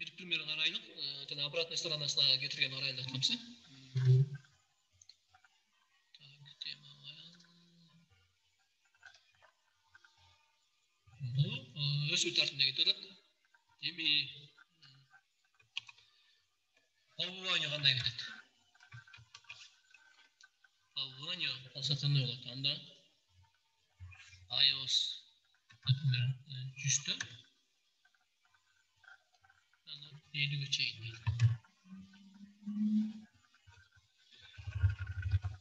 Bir пример қарайлық, жаңа обратной сторонасына кетірген қарайлық айтқанбыз. Бұл өсу тәртібіне кетеді. Деме албывание қандай кетеді? Албывание алсатаны болады. Анда iOS, например, 100-ті 50-ге чейін.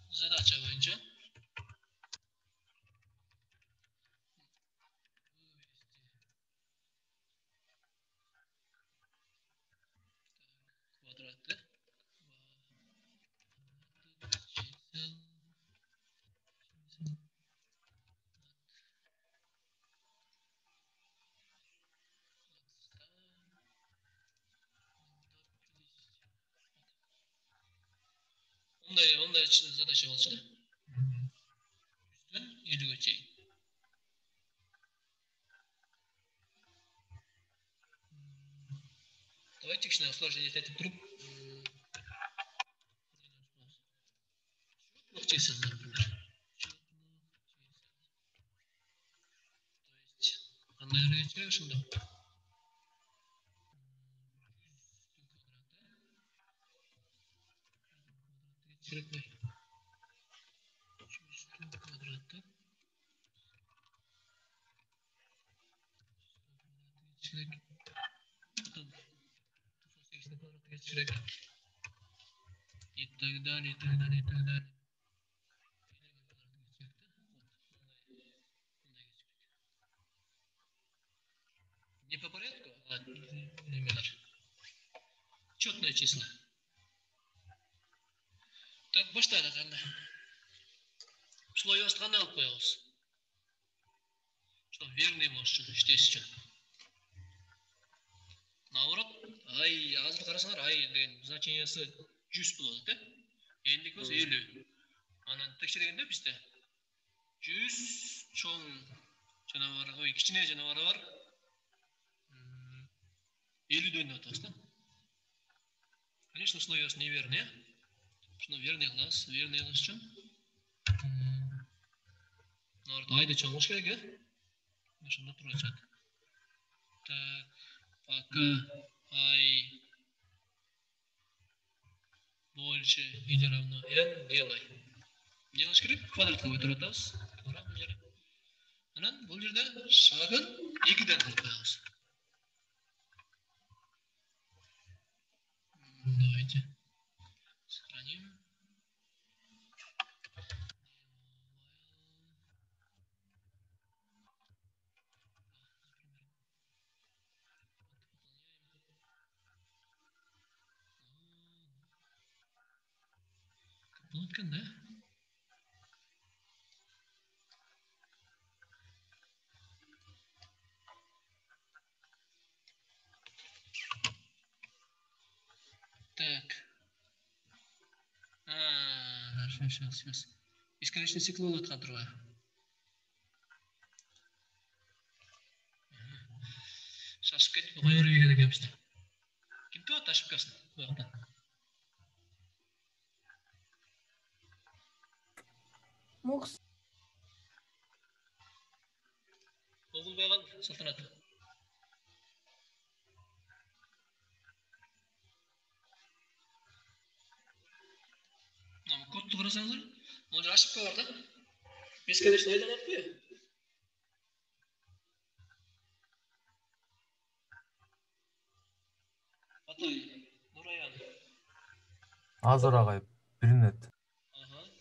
Задача бойынша квадратты ондай задача болса 100-тен 50-ге чейін. Давайте кішкене усложнение етіп тұрып чисел, например. То есть қандай әрекет керек шында? Керек бай. 100 квадраты. Керек. Потом 180 квадраты керек. И так далее, и так далее, и так далее. Не по порядку, а номер. Четное число. Так, баштадық анда. Слой астығаны алып қоямыз. Что верный может іштес үшін. Наурап, ай, азыр қарасаңар, ай деген значениесі 100 болады, ендік өз 50. Анан текшірегенде бізде 100 чоң жанавары, ой, кішкене жанавары бар. 50-ден атасы, да? Конечно, слой асы неверный, Шыны верный класс үшін. Айды чоң болуш керек, Шында тұрачат. Так, пока i больше или равно n делай. Не қылыш керек? Квадратқа көтеріп атабыз. Анан бұл жерде шағын 2-ден қылып қоямыз. Давайте сохраним. Болыпкен, да? Так. Сейчас. Бесконечный цикл болады қадырға. Шашып кетіп, қой өрге керек еместі. Кім туады ошибкасын? Бұяқта. Мукс. Оғыл байған салтанаты. Кодты қарасаңыздар, ол жер ошибка бар да. Бесконечный айдан атпай. Атай, Нұраян. Азыр ағай, білінет. Қарағыз.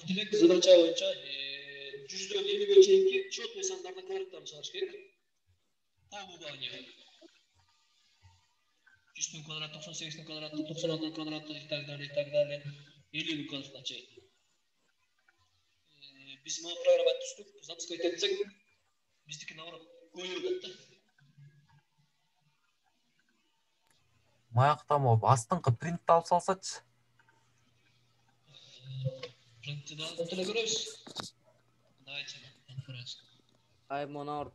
Демек, задача бойынша 100-ден 50-ге чейінгі четный сандарды квадраттан шығарыш керек. Албывание. 100'ün kvadratı, 98'nin kvadratı, 96'ın kvadratı, и так далее, и так далее. 50'nin kvadratına çay. Biz bu programı düştük, запускай etsek, bizdeki navrı koyuyordu. Маяктан о астыңкы принтти алып салсачы. Print'de de görüyoruz. Давайте, конференс. Ай мына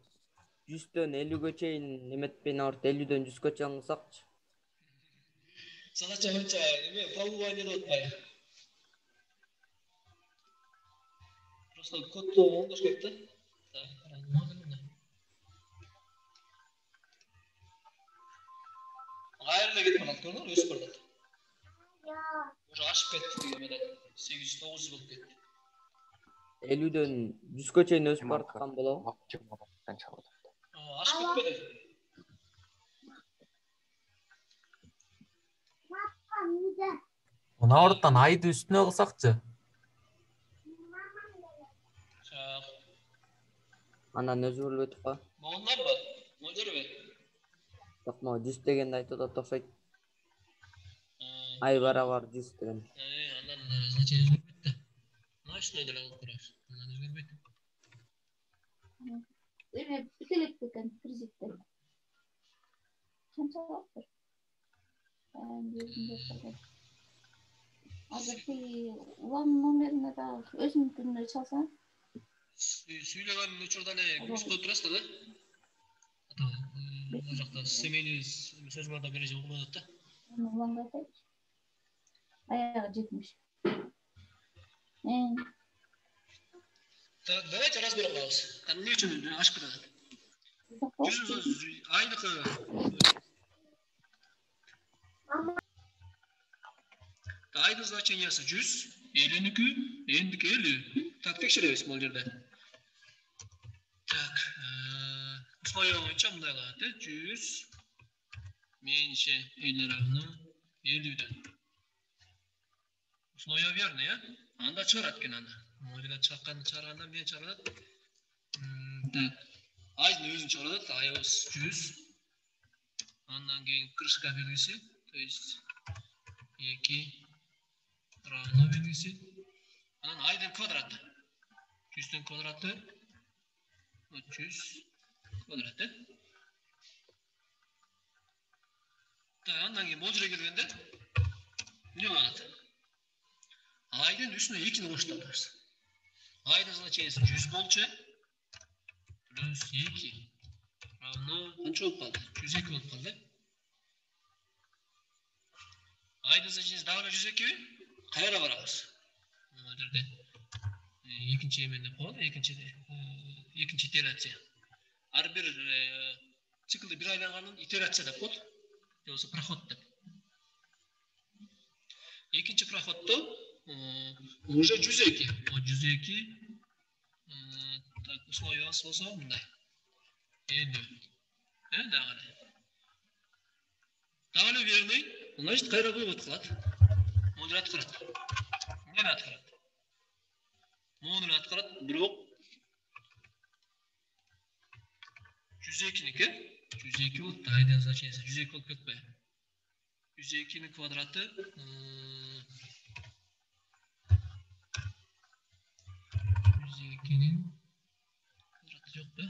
100'төн 50'ге чейин неметпен 50'ден 100'ге чейин кылсакчы. Sanatçı hoca, правование da отпай. Просто код оңдош керек та. Айырылып кетіп қалады, көрдің бе? Өсіп барады. Уже ашып кетті деген менен 800-900 болып кетті. 50'ден 100'ге чейин өсүп бараткан болобу? Ашып кетпеді. Наурттан айды үстүнө кылсакчы. Анан өзү болуп өтүп калат. Моңдар бар. Моңдар бар. Жок, могу 100 дегенди айтып атат окшойт. Ай барабар 100 деген. Андан значение өзгөрбөйт да. Мына ушундай деле кылып көрөбүз. Андан өзгөрбөйт. Эме бителек экен кредиттер. Канча алыптыр? Азыркы улам номерине да өзүнүкүнө чалсаң. Сүйлөгөн учурда эле күмүс коюп турасыз да? Бул жакта семейный сөз бар да бир же угулуп атат да. Уланга айтайчы. Аягы жетмиш. Так, давайте разберем вопрос. Эмне үчүн ашып кетет? Айдыкы. Айдын значениясы 100, 52, эндики 50. Так, текшеребиз бул жерде. Так, условия боюнча мындай калат, 100 меньше или равно 50'ден. Условия верный, анда чыгарат экен анда. Модельда чыгарганда эмне чыгарат? Так, айдын өзүн чыгарат, айыбыз 100. Андан кийин крышка белгиси, то есть 2 равно белгиси. Анан айдын квадраты. 100'тün квадраты 300 квадраты. Так, андан кийин бул жерге келгенде эмне болот? Айдын үстүнө 2'ни кошуп атабыз. Айдын значениясы 100 болчу плюс 2 равно канча болуп калды? 102 болуп калды. Айдын значениясы дагы 102 ми? Кайра барабыз. Мына жерде экинчи эмен деп коелу, экинчи итерация. Ар бир циклды бир айланганын итерация деп коет. Же болбосо проход деп. Экинчи проходдо уже 102. O 102 так условиясы болсо мындай. 50. Дагы верный, значит кайра вывод кылат. Модуль аткарат. Эмнени аткарат? Модуль аткарат, бирок 102'ники 102 болуп, айдын значениясы 102 болуп кетпей. 102'nin квадраты 102'nin квадраты жок да?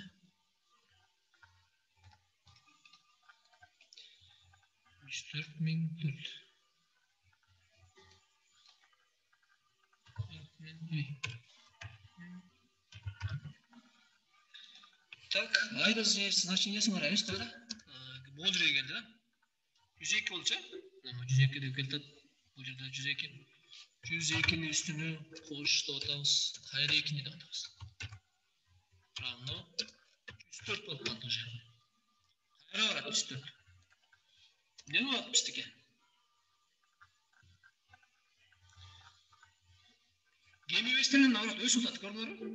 Так, айдын значениясын карайбыз да. Бул жерге келди да. 102 болчу. 102 деп келтет. Бул жерде 102. 102'nin üstünü koş деп атабыз. Кайра 2'ni деп атабыз. Равно 104 болуп калды уже. Кайра барат 104. Не болот биздики? Гемивестердин наоборот өсүп атат, көрдүңөрбү?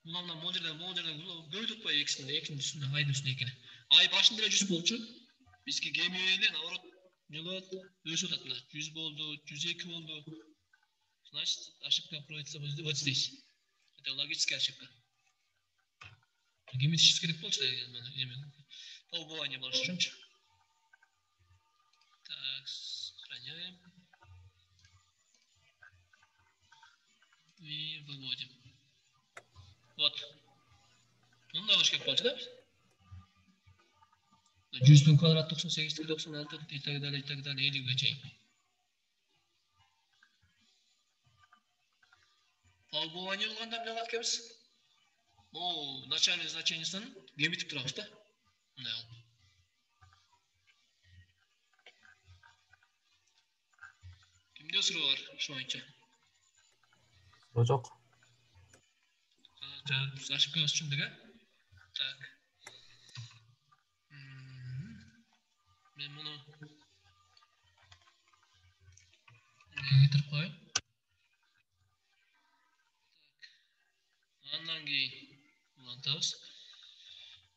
Мына модельден көбөйтүп атпайбы экинин үстүндө, айдын үстүндө экини. Ай башында эле 100 болчу. Бизге гемивеле наоборот не болот? Өсүп атат мына. 100 болду, 102 болду. Значит, ошибка кроется вот здесь. Это логическая ошибка. Геометрический керек болчу да. Полбование больше чуть. Так, сохраняем. И выводим. Вот. Ну, навышка получится, да? 100 bin kvadrat 98, 96 и так далее, или чейин. Полбование болгондо эмне кылат экенбиз? Бул начальный значениесин кемитип турабыз да. Мындай кылып. Кимде суроо бар ушул боюнча? Суроо жок. Ошибкабыз түшүндүк, э? Так. Мен муну кетирип коеюн. Андан кийин улантабыз.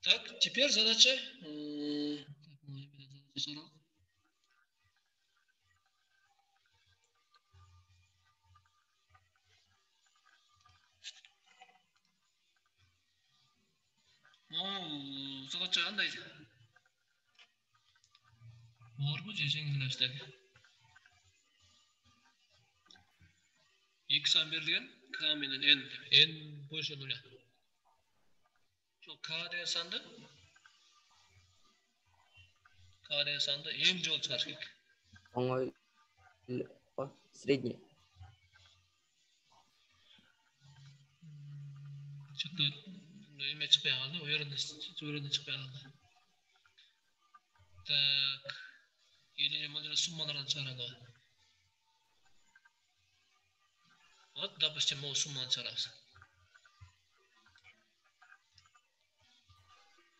Так, теперь задача. Задача кандай? Борбу же жеңилдетиштерге. X сан берилген, K менен N больше нуля. Şu K деген санды N жолу чыгарыш керек. Оңой средний. Что-то эме чыкпай калды, о жеринен чыкпай калды. Так. Или могу суммалардан чыгаралы. Вот, допустим, мы сумманы чыгарабыз.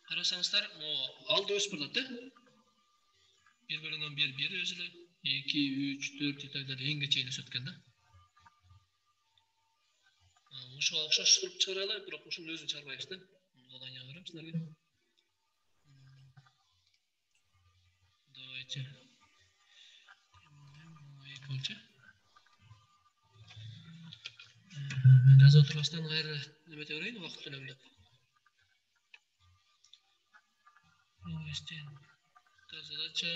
Карасаңыздар, алды өсүп барат, да? 1 бөлүнгөн 1 өзү эле, 2, 3, 4 и так далее, энге чейин өсөт экен да. Ушуга окшош чыгаралы, бирок ушунун өзүн чыгарбайбыз да. Заданияга берем силерге. Давайте. Эколчу. Жазып отурбастан кайра немете берейин, убакыт өнөмдөп. Это задача.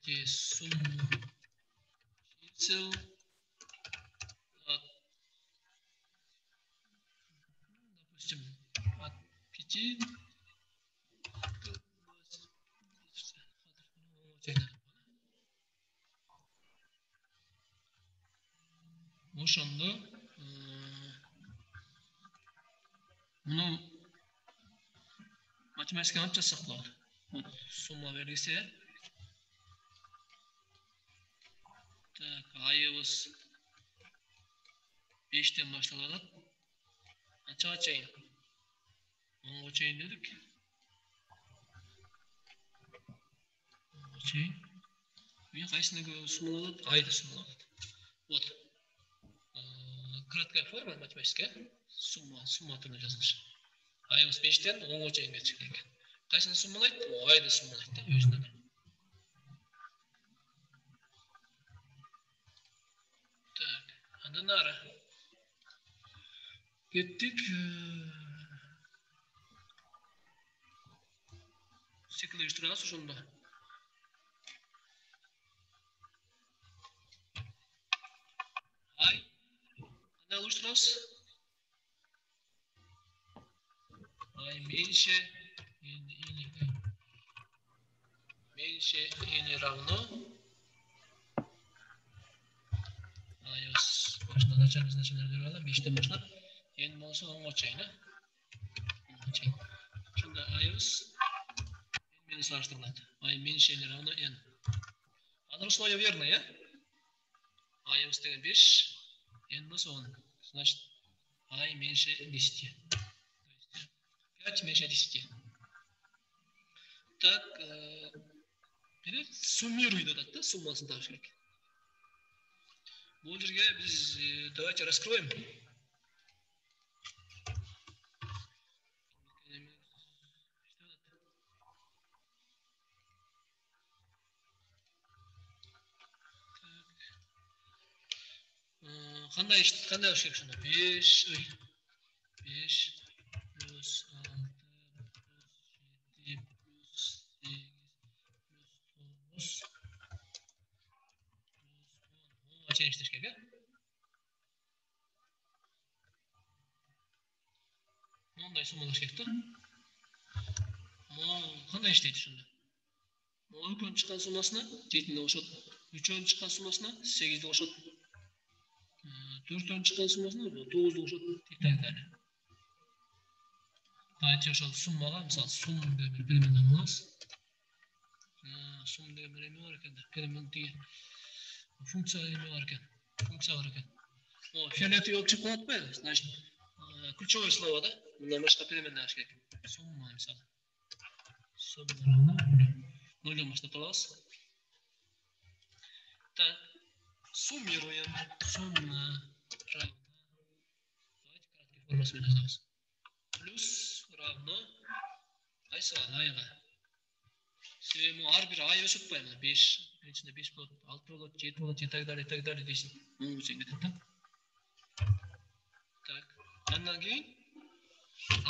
Найти сумму чисел от, допустим, от 5 до 20. Ошондо муну математиканы алып жазсак болот. Сумма белгиси. Так, айыбыз 5-тен башталат. Канчага чейин? 10га чейин дедик. 10га чейин. Мен кайсына суммалат? Айды суммалат. Вот. Краткая форма математическая. Сумма түрүндө жазылышы. Айыбыз 5-тен 10га чейин чыккан экен. Кайсына суммалайт? Айды суммалайт да өзүнө. Так, андан ары кеттик. Цикл уюштурабыз ошондо. Ай, кандай уюштурабыз? Ай меньше или равно айыбыз башында начальный значение берип алам, 5-тен баштап n болсо 10га чейин, э? Ошондо айыбыз n менен салыштырылат. Ай меньше или равно n. Азыр условие верно, э? Айыбыз деген 5, n болсо 10. Значит, ай меньше 10. 5 меньше 10. Так, суммируй дадат да, суммасын табыш керек. Бул жерге биз давайте раскроем. Qanday bo'lishi kerak shunda? 5 plus 6 plus 7 plus 8 plus 9 qancha ishlash kerak? Bunday summalash kerak-da. Qanday ishlaydi shunda? 10 chiqqan summasini 7 ga qo'shadi. 3 chiqqan summasini 8 ga qo'shadi. 4 chiqqan summasini 9 ga qo'shadi. Tekrar. Qayta o'sha summaga misol sum deb bir bilimini olamiz. Sum deb bir nima bor ekan? Bilimini degan funksiya nima bor ekan? Funksiya bor ekan. O fe'liyatni yo'q chiqib qoladi. Значит, ключевое слово, да? Bundan boshqa bilimini kerak. Summa misol. Summa noldan boshlab qolamiz. Так, суммируем. Сумма равна. Давайте краткий форму связываем. Плюс равно qaysi ayga. Sebemi har bir ay o'sib qo'yamiz. 5, içinde 5 bo'ladi, 6 bo'ladi, 7 bo'ladi, yetakdar deysiz. Bu şekilde. Так. Ondan keyin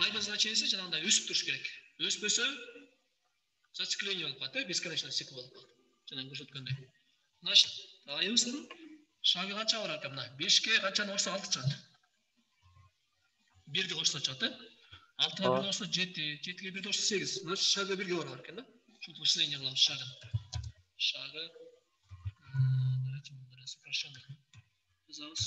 ayga значениесі жаңағыдай өсіп тұрыш керек. Өспесе зацикление болып қалады, бесконечный цикл болып қалады. Жаңағы көрсеткендей. Значит, айымыздың шағы қанша бар екен мына? 5-ке қаншаны қосса 6 шығады. 1-ге қосса шығады. 6-ға 1 қосса 7, 7-ге 1 қосса 8. Значит, шағы 1-ге бар екен да? Şu вычисление қыламыз шағын. Шағы давайте мы сокращенно жазамыз.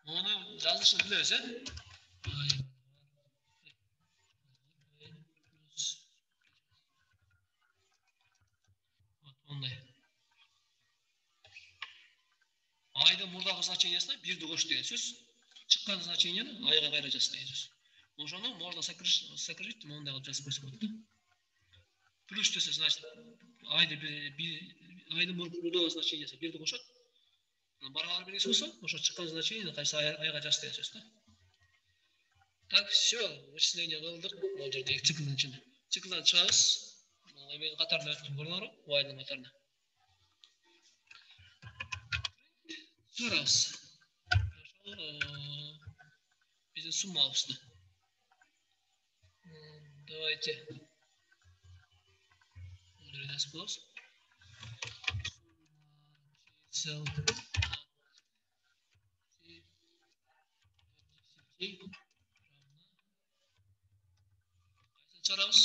Оны жазылышын білесіз, ә? Onday. Ayda murдағы значениесіне 1-ді қош деген сөз. Шыққан значениені айға қайра жаз деген сөз. Ошоны можно сократить, мындай қылып жазып қойса болады. Плюс десе, значит, айдың мурдағы значениесі 1-ді қошады. Барғаны белгісі болса, ошо шыққан значениені қайсы айға жаз деген сөз. Так, все, вычисление қылдық. Ол жерде екі циклдың ішінде. Циклдан шығамыз. Мен қатарына өттім көрдіңіздер ғой, y-ның қатарына. Сұрауыз. Бізде сумма алыпсызды. Давайте. Bunu nasıl buluruz? Çizel. Kaçını çağırıyoruz?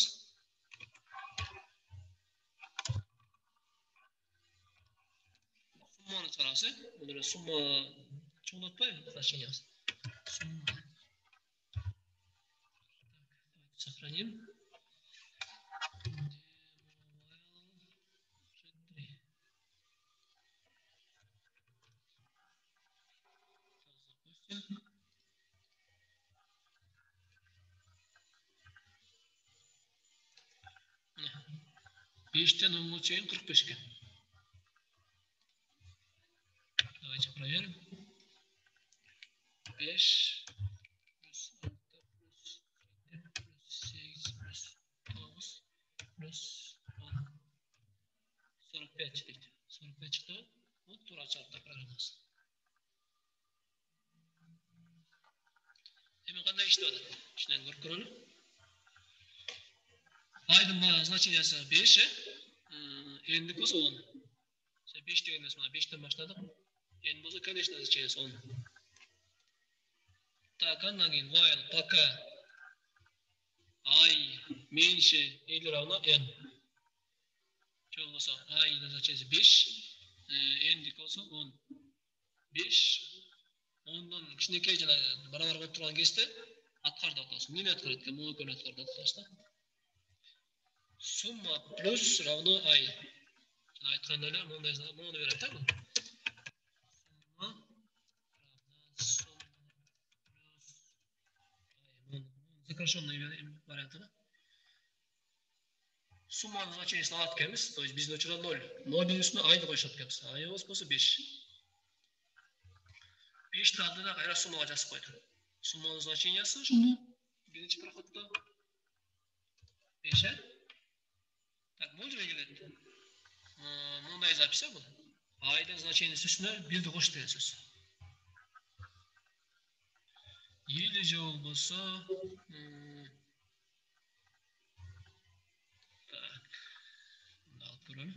Summa'nı çağırıyoruz. Bunu summa çoğunlatmayın. Значение. Summa. Сохраним. Beşten 10'a çeyin 45 ken. Давайте проверим. 5 плюс 6 плюс 7 плюс 8 плюс 9 плюс 10. 45 çıktı. 45 çıktı. Bu tur açarda programımız. Hemen qanday işledi? İşten görüp Aydın значениесі 5, endi болса 10. 5 дегенде 5-тен баштадық. Endi болса конечный значениесі 10. Так, андан кейін while пока I меньше или равно n. Жол болса I-ның значениесі 5, endi болса 10. 5, 10'dan кішінекей жаңағы барабар болып тұрған кезде атқарды атасың. Нені атқарады екен? Молекуланы атқарды атасың. Summa plus равно I. Жаңа айтқандайлар мұны береді да бұл. Summa равна summa plus I. Сокращенный варианты да. Summaның значениесін алады екенбіз. То есть біздің өчірі 0. 0-дің үстіне I-ды қойшады екенбіз. I болса 5. 5-ті алды да қайра суммаға жазып қойды. Summaның значениесі шықты. Бірінші проходта 5. Так, бұл жерге келеді. Мұндай запись бұл. Ay'da значениесі üstüne 1'di koş деген сөз. Или же болбосо алып көрөлүм.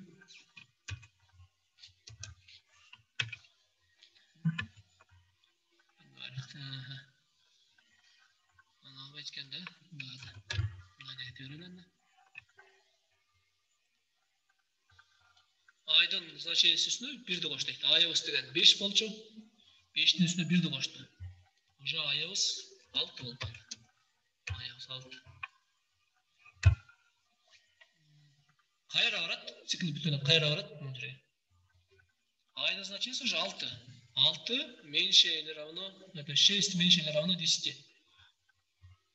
Anam aytkanda mындай айтып берели. Ay'dын значениесі üstüne 1'di koş deydi. Ay'ыбыз деген 5 болчу. 5'tin üstüne 1'di koştu. Уже ay'ыбыз 6 болду. Ay'ыбыз 6. Кайра барат? Цикл бүткөндөн кайра барат? Ay'дын значениесі уже 6. 6 меньше или равно, это 6 меньше или равно 10.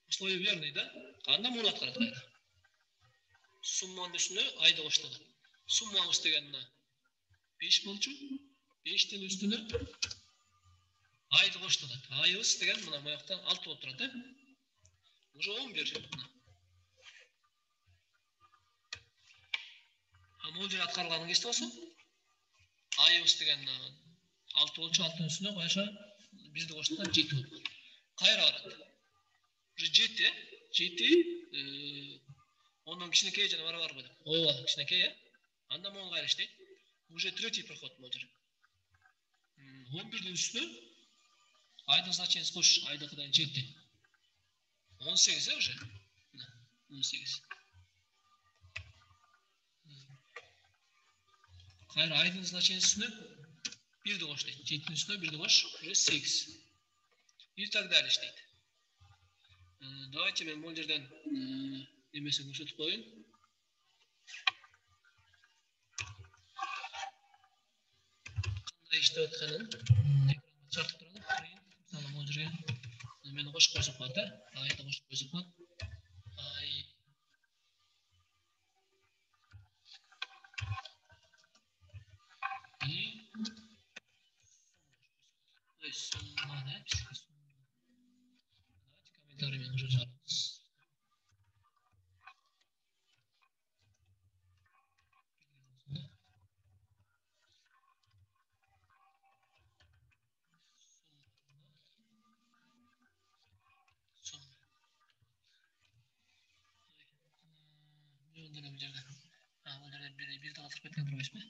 Условие верный, да? Анда муну аткарат кайра. Сумманын үстүнө айды коштуган. Суммабыз деген 5 болчу. 5'тин üstüne айды коштуган. Айыбыз деген мына моякта 6 болуп турат, да? Уже 11. Могул жер аткарылганын эстеп болсо, айыбыз деген 6 болчу, 6'нын üstüne кайша 1'di коштуган 7 болду. Кайра барат? Уже 7, 7 ondan кичинекей жана барабар го деп. Ооба, кичинекей, э? Анда могул кайра иштейт. Уже третий проход могул жер. 11'дин üstüne айдын значениесі кош, айдыкыдан 7. 18, уже? 18. Кайра айдын значениесі üstüne 1'di koş deydi. 7'nin üstüne 1'di koş, уже 8. И так далее иштейт. Давайте мен бул жерден немесин көрсөтүп коеюн. Кандай иштеп атканын экранга чартып туралы. Мисалы бул жерге мени кошуп койсок болот, э? Айды кошуп койсок болот. Ай. И комментариймен уже жазабыз. Бул жерде бирди калтырып кеткен турбайсызбы?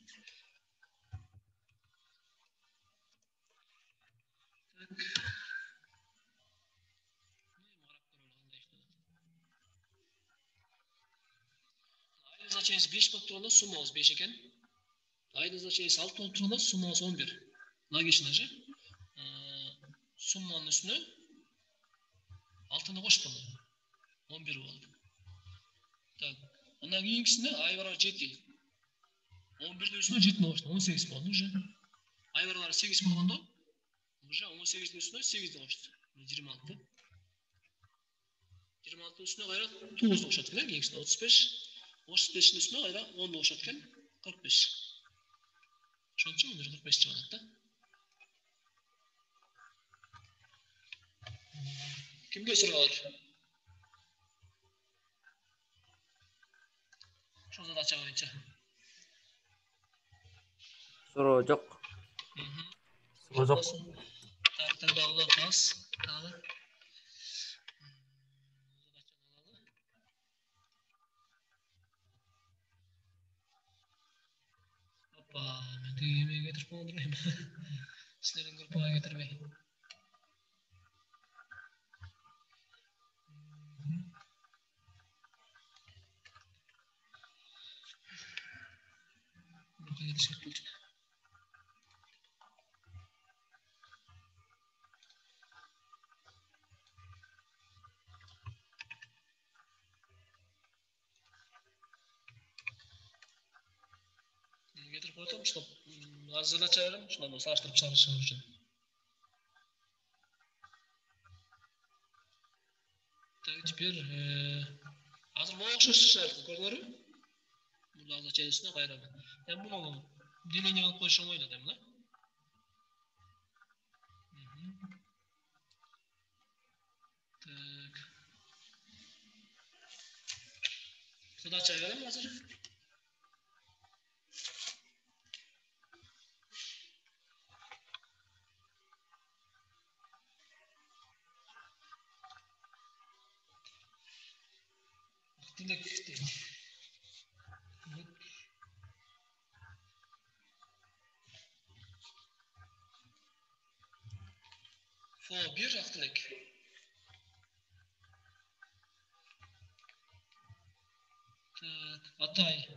Айдын значениесі 5 болуп турганда суммабыз 5 экен. Айдын значениесі 6 болуп турганда суммабыз 11. Логично же? Сумманын üstüne 6'ны коштум. 11 болду. Так. Андан кийинкисине ай барабар 7. 11'дин üstüne 7'ni коштум. 18 болду уже. Ай барабар 8 болгондо уже 18'дин üstüne 8'di кошту. 26. 26'ның üstüne кайра 9'du кошот экен, кийинкисине 35. 35'ин üstüne кайра 10'du кошот экен, 45. Ошончо мына 45 чыгат да. Kimge суроо бар? Ошол задача боюнча. Суроо жок. Суроо жок. Так, тогда улап аз. Дагы. Опа, мен тегеме кетирип койгондурмайм. Силердин группага кетирбей. Кетирип койтом, чтоб аз задача берем, ошондон салыштырып чыгарышыңыз үчүн. Так, теперь азыр могу окшош чыгарды, көрдүңөрбү? Бул значениесине кайра. Эми муну деление кылып коюш оңой да, да? Так. Задача берем азыр. Dilek deydi. Fo bir aqtilek. Atay.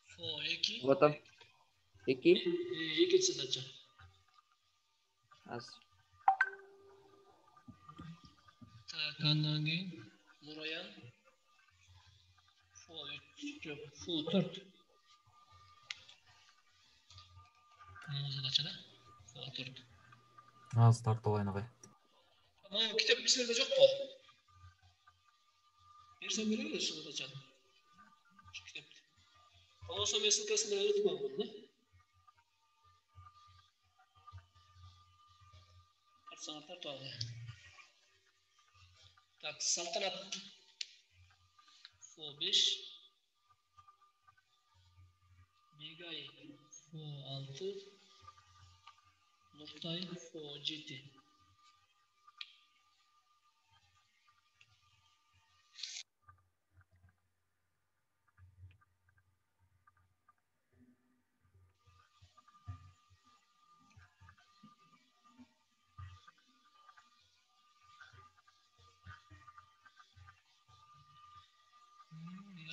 Fo 2. Gotam. 2. Ikkinchi задача. Az. Так, ondan keyin Nurayan. Fo 3. Yo'q, Fo 4. Bu задачада. Fo 4. Az tartib o'ynaday. Ama kitap bizlerde yok bu. Yersen biliyorsun задачаны. Şu kitapta. Olsa meselesini öğretmem bunu. Sanatlar doğru. Так, saltanat. Fo 5. Begay Fo 6. Nurtay Fo 7.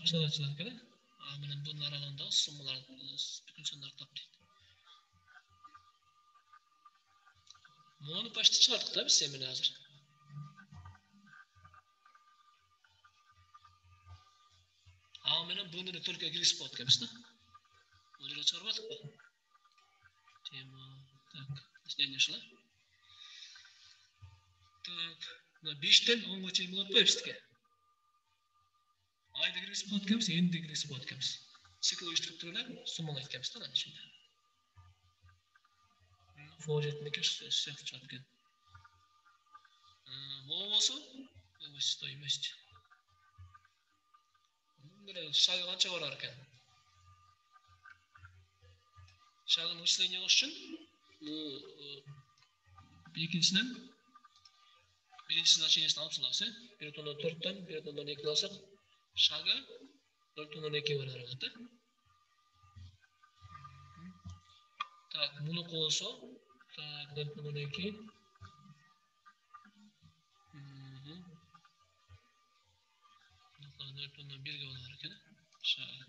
Sanatçılar kadar. Benim bunlar alanda sunmalar, bütün sonlar taptı. Bunu başta çıkarttık da biz semine hazır. Benim bunu Türkiye giriş podcast da. Onu çıkarmadık mı? Tema, tak, istenişler. Tak, 5'ten 10'ga çeyim oldu hepsi. Ayda giriş podcast, endi giriş podcast. Siklo struktürler sunmalar etkemiz de şimdi. Forjetmek için sef çatken. Bu olsa, bu stoymuş. Böyle şagılan çağırırken. Şagın üstüne olsun. Birincisinin açıncısını almışlarsa, bir tondan 4'ten, bir tondan 2 alsak, şagı 4 tondan 2 var arada. Tak, bunu koysa, tak, 4 tondan 2. Dört tondan 1 var arada. Şagı.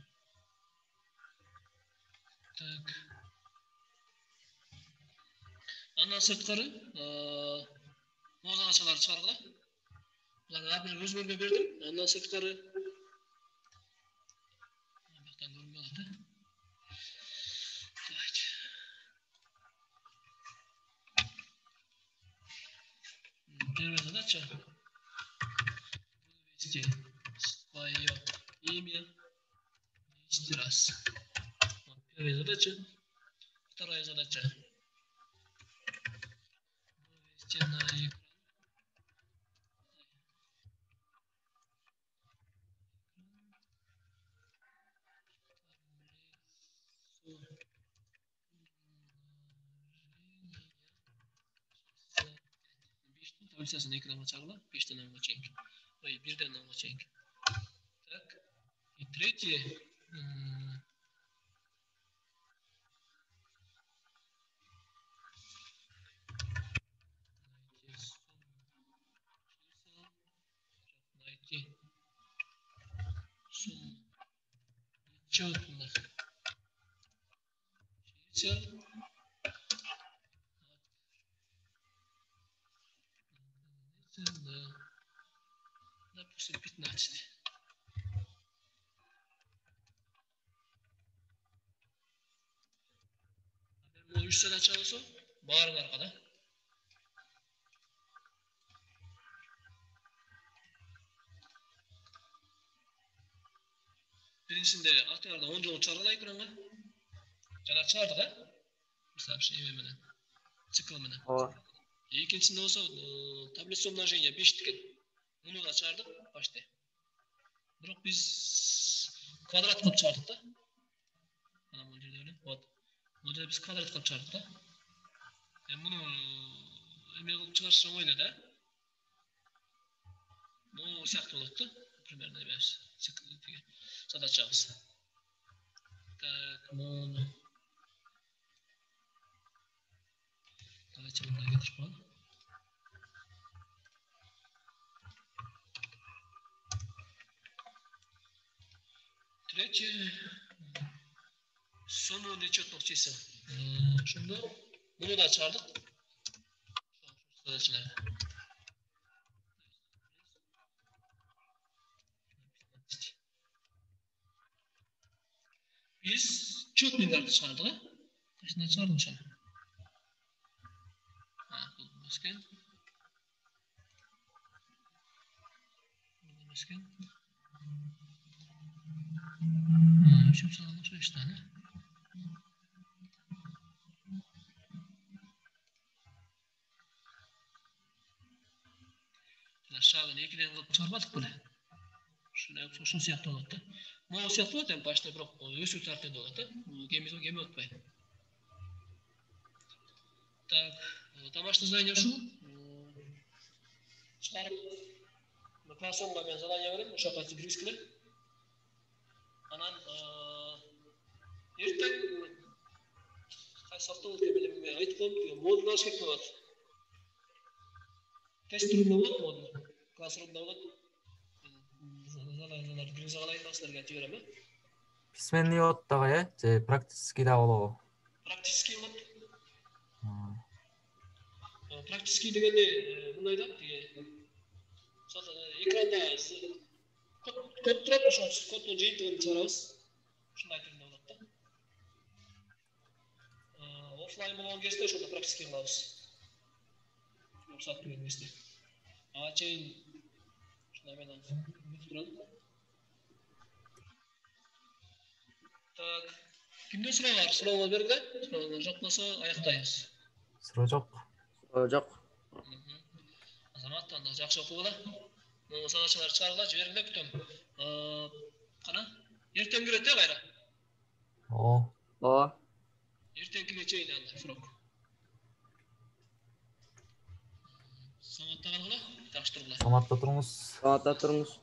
Tak. Ondan sırtları, Mozanaçalar çağırdılar. Bunlar ben öz bölme verdim. Ondan sırtları baktan görünmüyorlar. Evet. Первая задача. Вывести свое имя 10 раз. Первая задача. Вторая задача. Вывести на экран. Tablицasını ekrana çağırla, 5'ten 10'a çek. Ой, 1'den 10'a çek. Так. И третье. Найти сумму. Четно. Чисел. Допустим, 15. Bu 3 sene çalışsa bağırın arkada. Birincisinde atılarda 10 yolu çağırla ekrana. Cana çağırdık ha. Mesela bir şey ememeden. Çıkılımına. O. İkincisinde olsa tablesi umlajenya 5 diken. Bunu da çağırdık başta. Bırak biz kvadrat kılıp çağırdık da. Bana modelde öyle. Modelde biz kvadrat kılıp çağırdık da. Bunu emeğe kılıp çıkarsam öyle de. Bu siyah olarak da примерно biraz задачабыз. Так, bunu давайте bunları getirip koyalım. Третье. Sonu nechotliq chizim. Shunda bunu da çağırdık. Задачалар. Biz четныйларды чыгардык, а? Кайсына чыгардым шаны? Бул эмескен. Бул эмескен. Üçüncü sırada şu üç tane. Aşağıdan ikiden kılıp çarpmadık böyle. Şuna yapsa şu siyahta oladı. Bu siyahta oladı en başta bırak üstü tarafında oladı. Gemi отпай. Так, домашнее задание şu. Çıkarıp классонга ben задание vereyim. Ошо кайсы киргизгиле. Анан эртең кайсы автобус билбейм, айтып коем, модун алыш керек болот. Тест түрүндө болот модун. Классрумда болот. Задание киргизе алайын да силерге айтып берем, Письменный оттогы, же практический да болобу? Практический болот. Практический дегенде мындай да, экранда код турат, ошол коддун жыйынтыгын чыгарабыз. Ушундай түрүндө болот да. Офлайн болгон кезде ошондо практический кылабыз. Рухсат берген кезде. Ага чейин ушундай менен турат. Так, кимде суроо бар? Суроо бергиле. Суроо жок болсо аяктайбыз. Суроо жок. Жок. Азамат, анда жакшы окугула. Могу задачалар чыгаргыла, жибергиле, күтөм. Кана? Эртең кирет кайра. Ооба. Эртеңкиге чейин анда суроо. Саматта калгыла, жакшы тургула. Саматта туруңуз. Саматта туруңуз.